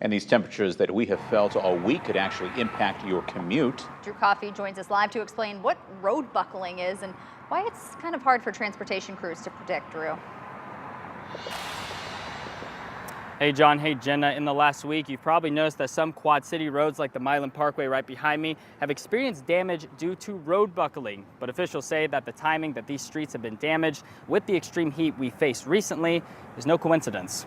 And these temperatures that we have felt all week could actually impact your commute. Drew Coffey joins us live to explain what road buckling is and why it's kind of hard for transportation crews to predict, Drew. Hey John, hey Jenna. In the last week, you've probably noticed that some Quad City roads like the Milan Parkway right behind me have experienced damage due to road buckling. But officials say that the timing that these streets have been damaged with the extreme heat we faced recently is no coincidence.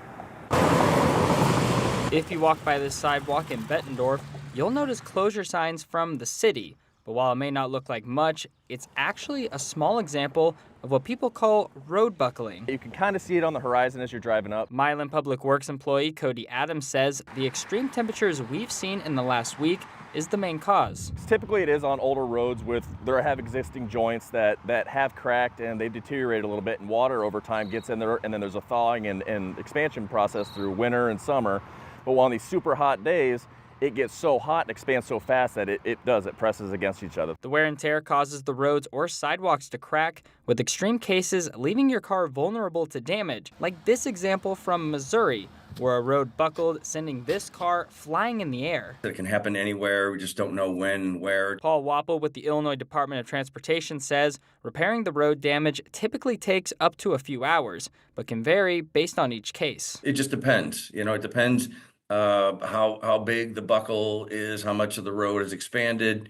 If you walk by this sidewalk in Bettendorf, you'll notice closure signs from the city. But while it may not look like much, it's actually a small example of what people call road buckling. You can kind of see it on the horizon as you're driving up. Milan Public Works employee Cody Adams says the extreme temperatures we've seen in the last week is the main cause. Typically it is on older roads there have existing joints that have cracked and they've deteriorated a little bit, and water over time gets in there, and then there's a thawing and expansion process through winter and summer. But on these super hot days, it gets so hot and expands so fast that it presses against each other. The wear and tear causes the roads or sidewalks to crack, with extreme cases leaving your car vulnerable to damage, like this example from Missouri, where a road buckled, sending this car flying in the air. It can happen anywhere. We just don't know when and where. Paul Wapple with the Illinois Department of Transportation says repairing the road damage typically takes up to a few hours, but can vary based on each case. It just depends. It depends how big the buckle is, how much of the road is expanded.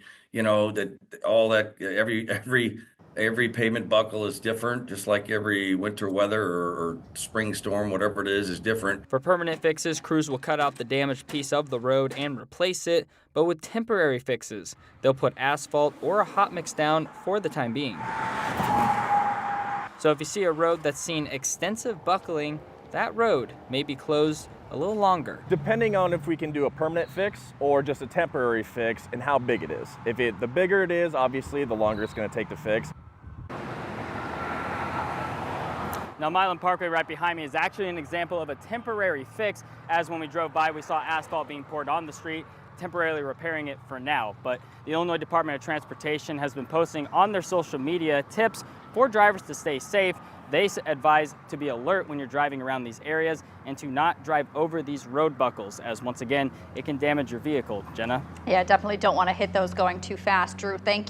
Every pavement buckle is different, just like every winter weather or spring storm, whatever it is different. For permanent fixes, crews will cut out the damaged piece of the road and replace it, but with temporary fixes, they'll put asphalt or a hot mix down for the time being. So if you see a road that's seen extensive buckling, that road may be closed a little longer. Depending on if we can do a permanent fix or just a temporary fix and how big it is. The bigger it is, obviously, the longer it's going to take to fix. Now, Milan Parkway right behind me is actually an example of a temporary fix, as when we drove by, we saw asphalt being poured on the street, temporarily repairing it for now. But the Illinois Department of Transportation has been posting on their social media tips for drivers to stay safe. They advise to be alert when you're driving around these areas and to not drive over these road buckles, as once again, it can damage your vehicle. Jenna? Yeah, definitely don't want to hit those going too fast. Drew, thank you.